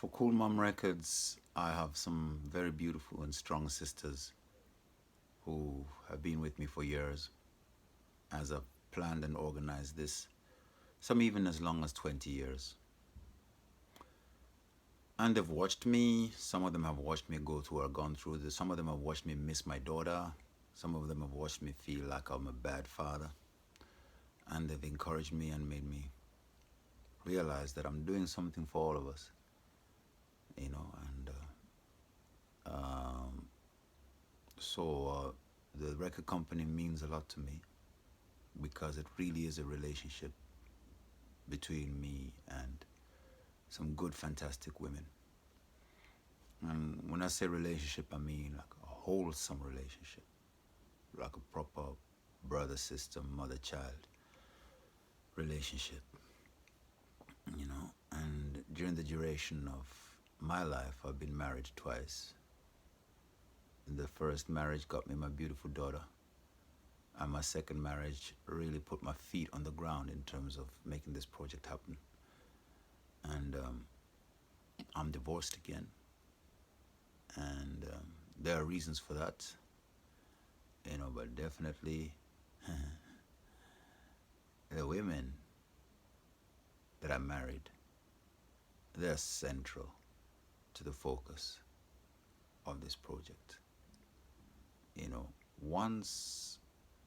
For Cool Mom Records, I have some very beautiful and strong sisters who have been with me for years as I've planned and organized this, some even as long as 20 years. And they've watched me. Some of them have watched me go through or gone through this. Some of them have watched me miss my daughter. Some of them have watched me feel like I'm a bad father. And they've encouraged me and made me realize that I'm doing something for all of us, you know. So the record company means a lot to me because it really is a relationship between me and some good, fantastic women. And when I say relationship, I mean like a wholesome relationship, like a proper brother, sister, mother, child relationship, you know. And during the duration of my life, I've been married twice. The first marriage got me my beautiful daughter, and my second marriage really put my feet on the ground in terms of making this project happen. And I'm divorced again, and there are reasons for that, you know, but definitely the women that I married, they're central to the focus of this project. You know, once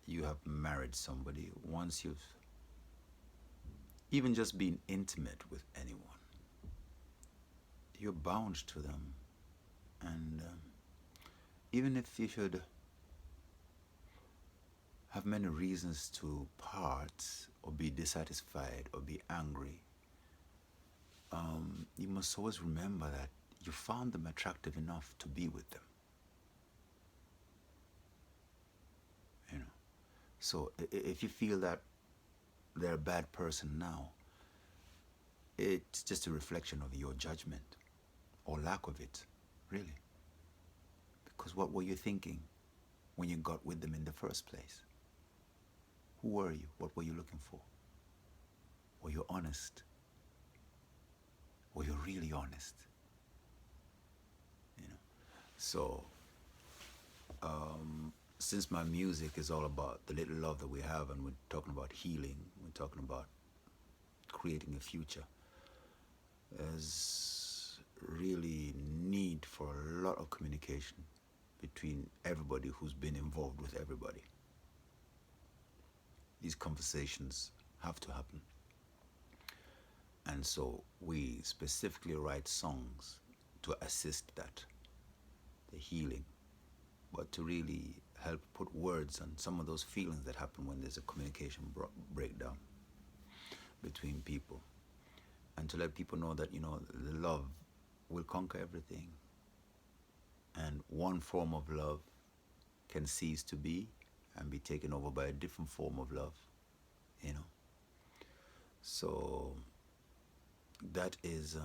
you have married somebody, once you've even just been intimate with anyone, you're bound to them. And even if you should have many reasons to part or be dissatisfied or be angry, you must always remember that you found them attractive enough to be with them. You know, so if you feel that they're a bad person now, it's just a reflection of your judgment or lack of it, really. Because what were you thinking when you got with them in the first place? Who were you? What were you looking for? Were you honest? Were you really honest? You know. So, since my music is all about the little love that we have, and we're talking about healing, we're talking about creating a future, there's really need for a lot of communication between everybody who's been involved with everybody. These conversations have to happen. And so we specifically write songs to assist that, the healing, but to really help put words on some of those feelings that happen when there's a communication breakdown between people. And to let people know that, you know, the love will conquer everything. And one form of love can cease to be and be taken over by a different form of love, you know. So that is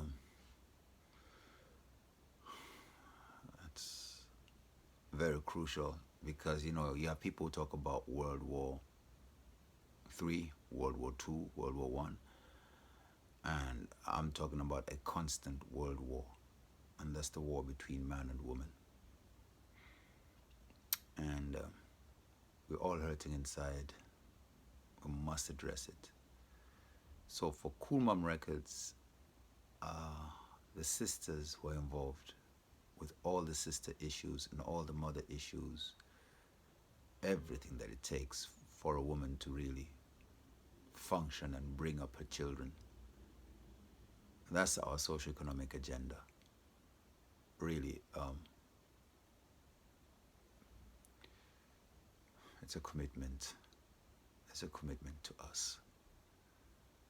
that's very crucial because, you know, you have people who talk about World War III, World War II, World War One, and I'm talking about a constant world war, and that's the war between man and woman. And we're all hurting inside. We must address it. So for Cool Mom Records, the sisters were involved with all the sister issues and all the mother issues, everything that it takes for a woman to really function and bring up her children. That's our socioeconomic agenda. Really, it's a commitment. It's a commitment to us.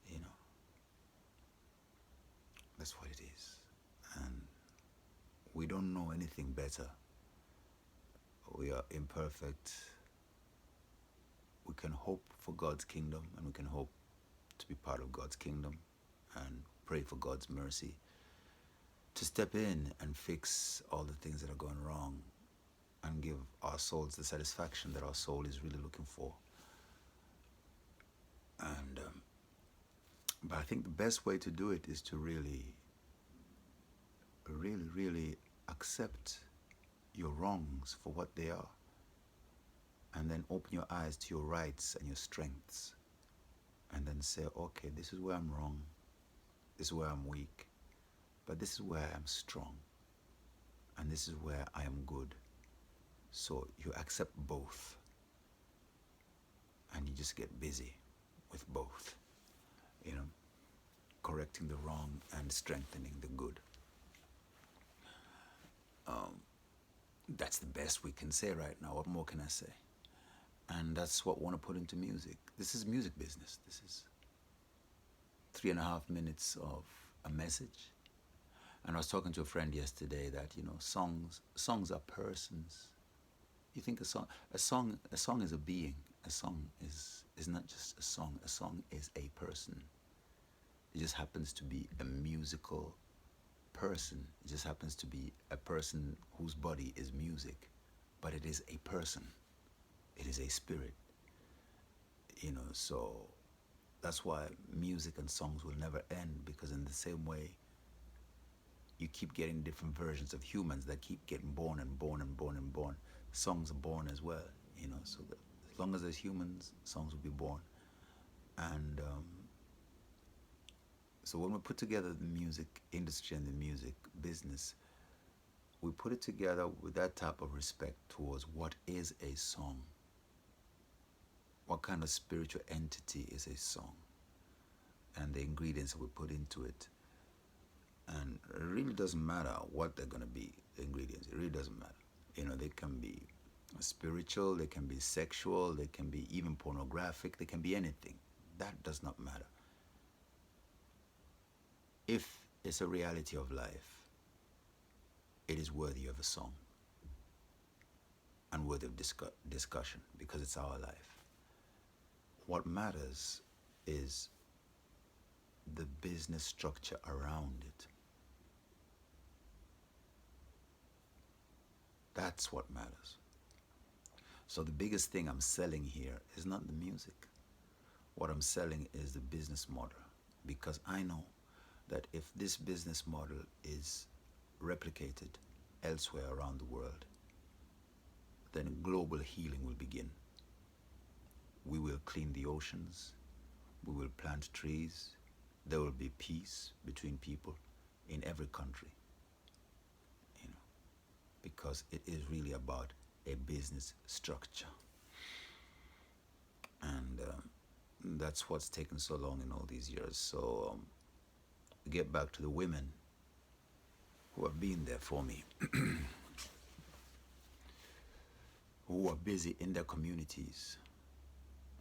You know, that's what it is. And we don't know anything better. We are imperfect. We can hope for God's kingdom, and we can hope to be part of God's kingdom and pray for God's mercy to step in and fix all the things that are going wrong and give our souls the satisfaction that our soul is really looking for. And but I think the best way to do it is to really really, really accept your wrongs for what they are, and then open your eyes to your rights and your strengths, and then say, okay, this is where I'm wrong, this is where I'm weak, but this is where I am strong, and this is where I am good. So you accept both, and you just get busy with both, you know, correcting the wrong and strengthening the good. That's the best we can say right now. What more can I say? And that's what I want to put into music. This is music business. This is 3.5 minutes of a message. And I was talking to a friend yesterday that, you know, songs are persons. You think a song is a being. A song is not just a song. A song is a person. It just happens to be a musical person. It just happens to be a person whose body is music, but it is a person. It is a spirit. You know, so that's why music and songs will never end, because in the same way you keep getting different versions of humans that keep getting born and born and born and born. Songs are born as well, you know, so that as long as there's humans, songs will be born. And so when we put together the music industry and the music business, we put it together with that type of respect towards what is a song. What kind of spiritual entity is a song? And the ingredients that we put into it. And it really doesn't matter what they're going to be, the ingredients. It really doesn't matter. You know, they can be spiritual, they can be sexual, they can be even pornographic, they can be anything. That does not matter. If it's a reality of life, it is worthy of a song and worthy of discussion, because it's our life. What matters is the business structure around it. That's what matters. So the biggest thing I'm selling here is not the music. What I'm selling is the business model, because I know that if this business model is replicated elsewhere around the world, then global healing will begin. We will clean the oceans, we will plant trees, there will be peace between people in every country, you know, because it is really about a business structure. And that's what's taken so long in all these years. So get back to the women who have been there for me, who are busy in their communities,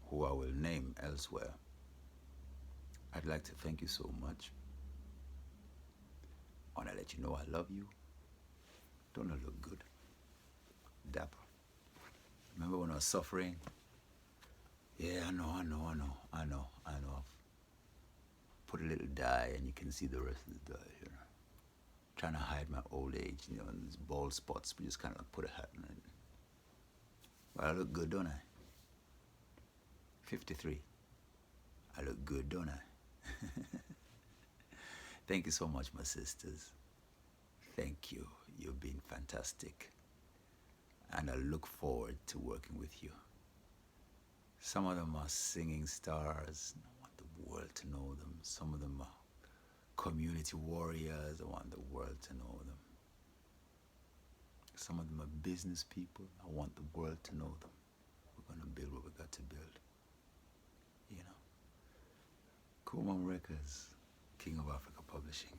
who I will name elsewhere. I'd like to thank you so much. I want to let you know I love you. Don't I look good? Dapper. Remember when I was suffering? Yeah, I know. Put a little dye and you can see the rest of the dye, you know. Trying to hide my old age, you know, and these bald spots, we just kind of put a hat on it. But I look good, don't I? 53. I look good, don't I? Thank you so much, my sisters. Thank you. You've been fantastic. And I look forward to working with you. Some of them are singing stars. I want the world to know them. Some of them are community warriors. I want the world to know them. Some of them are business people. I want the world to know them. We're going to build what we got to build. You know. Cool Mom Records, King of Africa Publishing.